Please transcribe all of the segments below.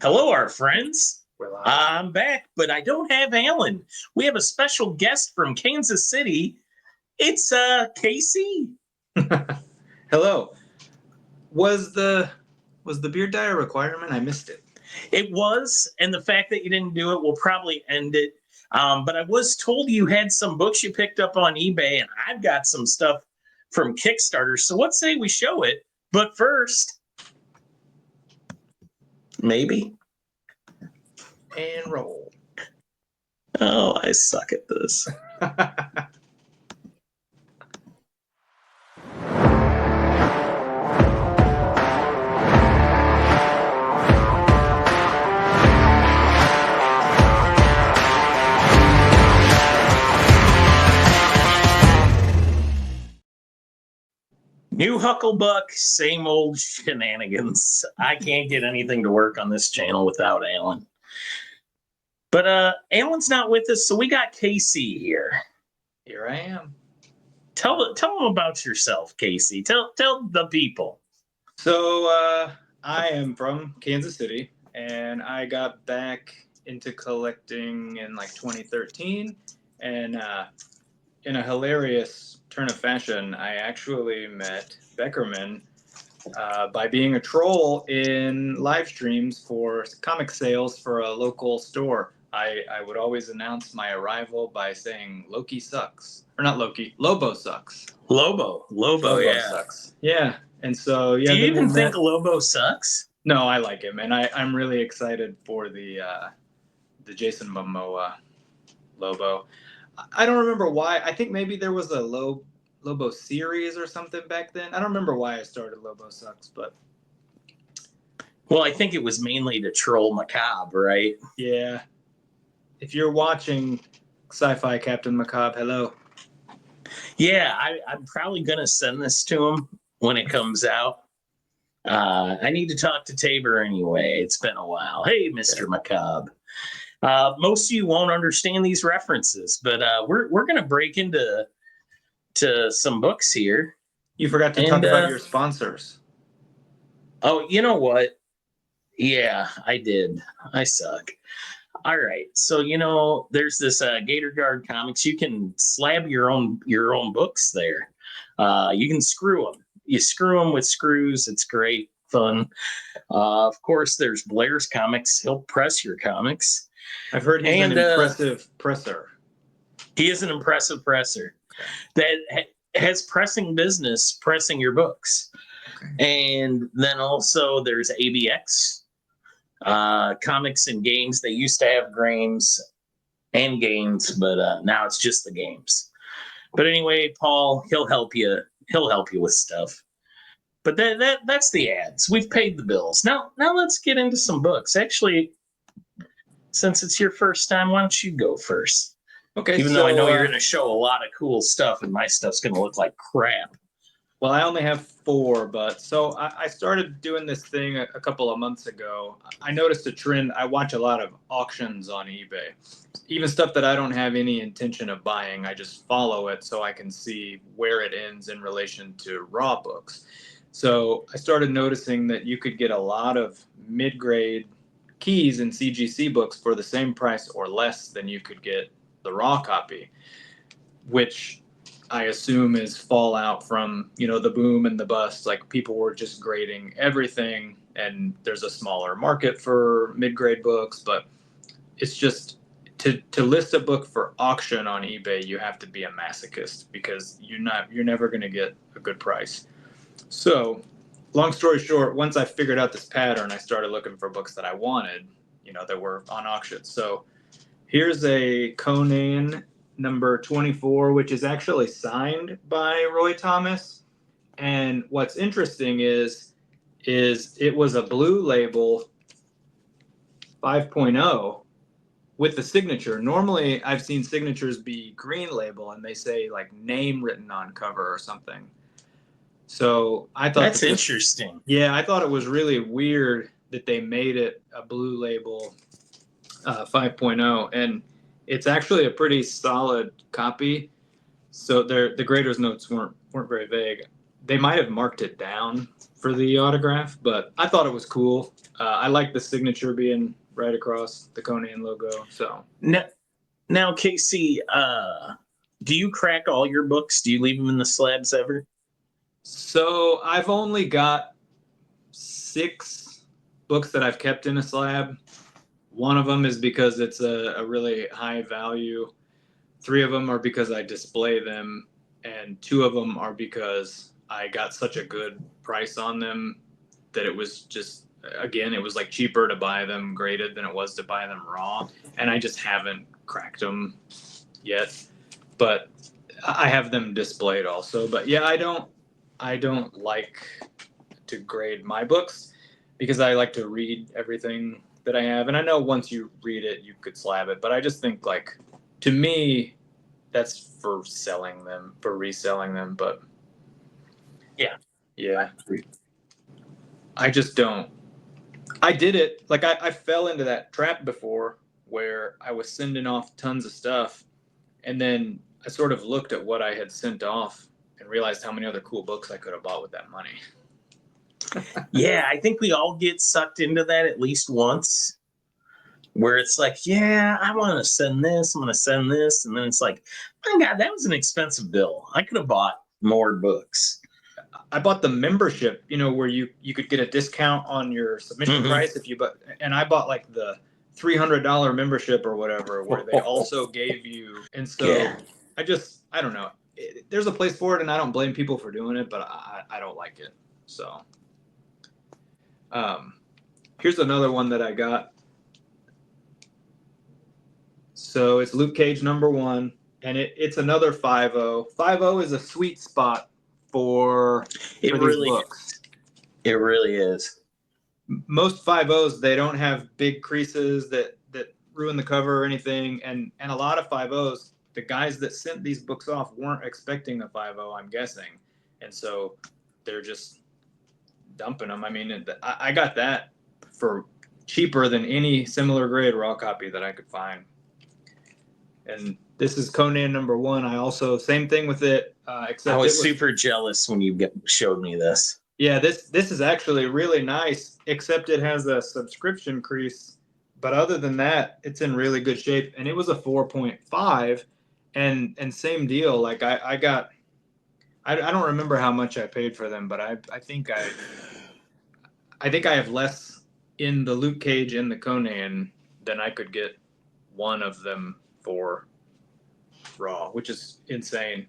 Hello, our friends. We're live. I'm back, but I don't have Alan. We have a special guest from Kansas City. It's KC. Hello. Was the beard dye a requirement? I missed it. It was, and the fact that you didn't do it will probably end it. But I was told you had some books you picked up on eBay, and I've got some stuff from Kickstarter. So let's say we show it. But first, maybe. And roll. Oh, I suck at this. New Hucklebuck, same old shenanigans. I can't get anything to work on this channel without Alan. But Alan's not with us, so we got KC here. Here I am. Tell them about yourself, KC. Tell the people. So I am from Kansas City, and I got back into collecting in like 2013, and in a hilarious turn of fashion, I actually met Beckerman by being a troll in live streams for comic sales for a local store. I would always announce my arrival by saying Loki sucks. Or not Loki, Lobo sucks. Lobo, yeah. Sucks. Yeah. And so, yeah. Do you even think Lobo sucks? No, I like him. And I'm really excited for the Jason Momoa Lobo. I don't remember why. I think maybe there was a Lobo series or something back then. I don't remember why I started Lobo Sucks, but. Well, I think it was mainly to troll Macabre, right? Yeah. If you're watching Sci-Fi Captain Macabre, hello. Yeah, I'm probably going to send this to him when it comes out. I need to talk to Tabor anyway. It's been a while. Hey, Mr. Macabre. Most of you won't understand these references, but we're going to break into some books here. You forgot to talk about your sponsors. Oh, you know what? Yeah, I did. I suck. All right. So, there's this Gator Guard Comics. You can slab your own books there. You can screw them. You screw them with screws. It's great fun. Of course, there's Blairs Comics. He'll press your comics. I've heard he's an impressive presser. He is an impressive presser that has pressing business, pressing your books. Okay. And then also there's ABX. Comics and games. They used to have games and games, but now it's just the games. But anyway, Paul, he'll help you. He'll help you with stuff. But that's the ads. We've paid the bills. Now let's get into some books. Actually, since it's your first time, why don't you go first? Okay. Even though I know you're going to show a lot of cool stuff, and my stuff's going to look like crap. Well, I only have 4, but so I started doing this thing a couple of months ago. I noticed a trend. I watch a lot of auctions on eBay, even stuff that I don't have any intention of buying. I just follow it so I can see where it ends in relation to raw books. So I started noticing that you could get a lot of mid-grade keys and CGC books for the same price or less than you could get the raw copy, which I assume is fallout from, the boom and the bust. Like, people were just grading everything, and there's a smaller market for mid-grade books, but it's just to list a book for auction on eBay, you have to be a masochist because you're never going to get a good price. So, long story short, once I figured out this pattern, I started looking for books that I wanted, that were on auction. So, here's a Conan number 24, which is actually signed by Roy Thomas. And what's interesting is it was a blue label 5.0 with the signature. Normally, I've seen signatures be green label, and they say like name written on cover or something. So I thought that's interesting. Yeah, I thought it was really weird that they made it a blue label 5.0, and it's actually a pretty solid copy. So the grader's notes weren't very vague. They might have marked it down for the autograph, but I thought it was cool. I like the signature being right across the Conan logo. So now Casey, do you crack all your books? Do you leave them in the slabs ever? So I've only got 6 books that I've kept in a slab. One of them is because it's a really high value. 3 of them are because I display them, and 2 of them are because I got such a good price on them that it was just, again, it was like cheaper to buy them graded than it was to buy them raw, and I just haven't cracked them yet. But I have them displayed also. But yeah, I don't like to grade my books because I like to read everything that I have, and I know once you read it, you could slab it. But I just think, like, to me, that's for selling them, for reselling them. But yeah, I just don't. I did it. Like, I fell into that trap before where I was sending off tons of stuff, and then I sort of looked at what I had sent off and realized how many other cool books I could have bought with that money. Yeah, I think we all get sucked into that at least once, where it's like, yeah, I want to send this, I'm going to send this. And then it's like, my God, that was an expensive bill. I could have bought more books. I bought the membership, where you could get a discount on your submission price if you bought, and I bought like the $300 membership or whatever, where they also gave you. And so I don't know. There's a place for it, and I don't blame people for doing it, but I don't like it. So here's another one that I got. So it's Luke Cage #1, and it's another 5.0. 5.0 is a sweet spot for these books. It really is. Most 5.0s, they don't have big creases that ruin the cover or anything, and a lot of 5.0s, the guys that sent these books off weren't expecting a 5.0, I'm guessing, and so they're just dumping them. I mean, I got that for cheaper than any similar grade raw copy that I could find. And this is Conan #1. I also, same thing with it. Except I was super jealous when you showed me this. Yeah, this is actually really nice, except it has a subscription crease. But other than that, it's in really good shape. And it was a 4.5, and same deal. Like I got, I don't remember how much I paid for them, but I think I have less in the Luke Cage and the Conan than I could get one of them for raw, which is insane.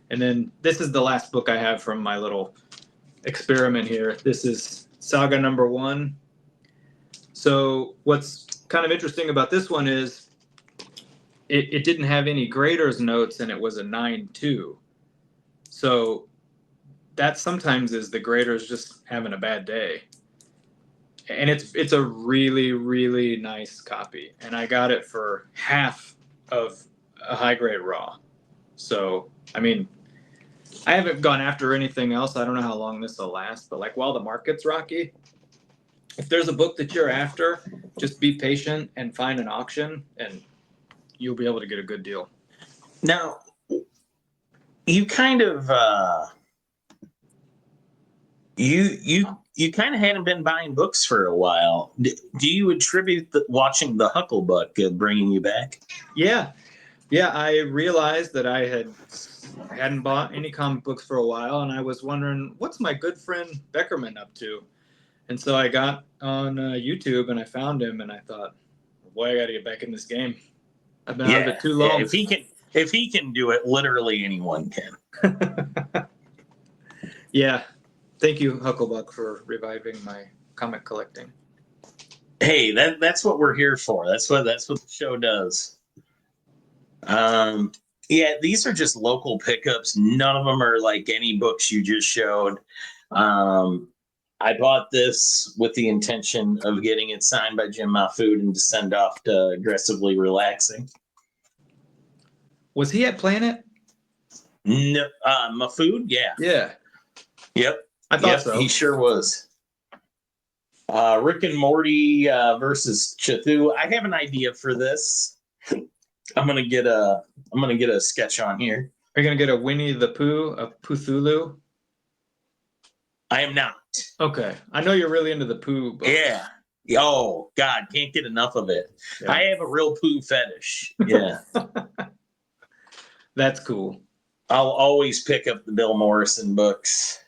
And then this is the last book I have from my little experiment here. This is Saga #1. So what's kind of interesting about this one is it didn't have any grader's notes, and it was a 9.2. So that sometimes is the graders just having a bad day. And it's a really, really nice copy. And I got it for half of a high grade raw. So, I mean, I haven't gone after anything else. I don't know how long this will last, but like while the market's rocky, if there's a book that you're after, just be patient and find an auction, and you'll be able to get a good deal. Now, you kind of you kind of hadn't been buying books for a while. Do you attribute watching the Huckle book bringing you back? Yeah, I realized that I hadn't bought any comic books for a while, and I was wondering, what's my good friend Beckerman up to? And so I got on YouTube, and I found him, and I thought, boy, I got to get back in this game. I've been out of it too long. Yeah, if he can do it, literally anyone can. Yeah. Thank you, Hucklebuck, for reviving my comic collecting. Hey, that's what we're here for. That's what the show does. Yeah, these are just local pickups. None of them are like any books you just showed. I bought this with the intention of getting it signed by Jim Mahfood and to send off to Aggressively Relaxing. Was he at Planet? No, Mahfood, yeah. Yeah. Yep. I thought so. He sure was. Rick and Morty versus Cthulhu. I have an idea for this. I'm gonna get a sketch on here. Are you gonna get a Winnie the Pooh of Cthulhu? I am not. Okay. I know you're really into the poo books. Yeah. Oh God, can't get enough of it. Yeah. I have a real poo fetish. Yeah. That's cool. I'll always pick up the Bill Morrison books.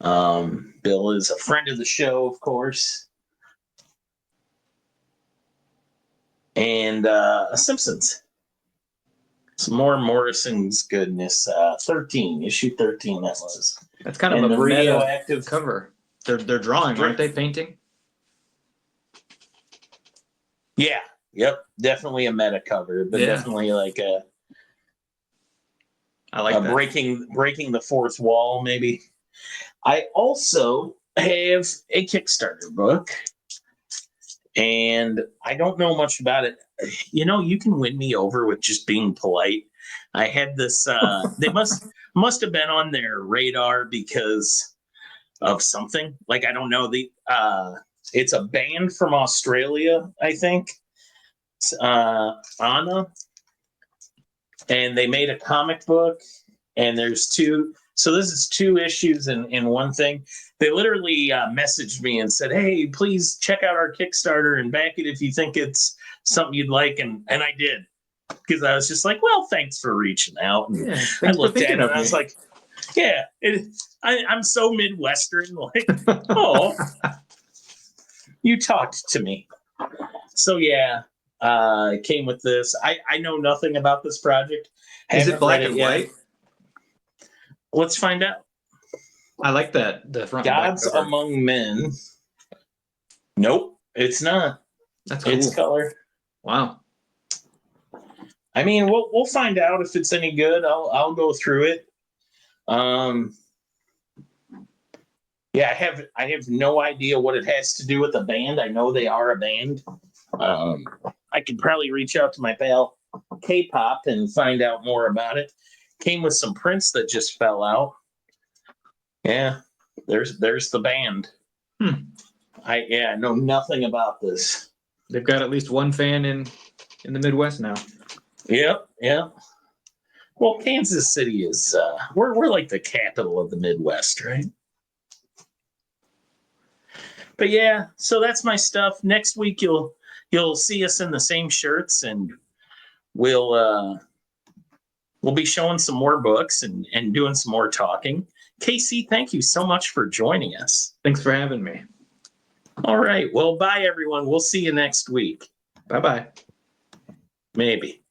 Bill is a friend of the show, of course. And Simpsons. Some more Morrison's goodness. 13, issue 13 that was. That's kind of And a the meta radioactive cover. They're drawing, aren't they? Painting? Yeah. Yep. Definitely a meta cover, but Yeah. definitely like I like that. breaking the fourth wall, maybe. I also have a Kickstarter book, and I don't know much about it. You know, you can win me over with just being polite. I had this. They must have been on their radar because of something. Like I don't know. It's a band from Australia, I think. Anna, and they made a comic book, and there's two. So this is 2 issues in one thing. They literally messaged me and said, "Hey, please check out our Kickstarter and back it if you think it's something you'd like." And I did, because I was just like, "Well, thanks for reaching out." And Yeah, I looked at it and I was like, "Yeah, I'm so Midwestern, like, oh, you talked to me." So yeah, it came with this. I know nothing about this project. Is it Haven't black read and yet. white? Let's find out. I like that. The front Gods and back cover. Among Men. Nope, it's not. That's cool. It's color. Wow. I mean, we'll find out if it's any good. I'll go through it. Yeah, I have no idea what it has to do with the band. I know they are a band. I could probably reach out to my pal K-pop and find out more about it. Came with some prints that just fell out. Yeah, there's the band. I know nothing about this. They've got at least one fan in the Midwest now. Yep. Well, Kansas City is we're like the capital of the Midwest, right? But yeah, so that's my stuff. Next week you'll see us in the same shirts, and we'll be showing some more books and doing some more talking. Casey, thank you so much for joining us. Thanks for having me. All right. Well, bye everyone. We'll see you next week. Bye-bye. Maybe.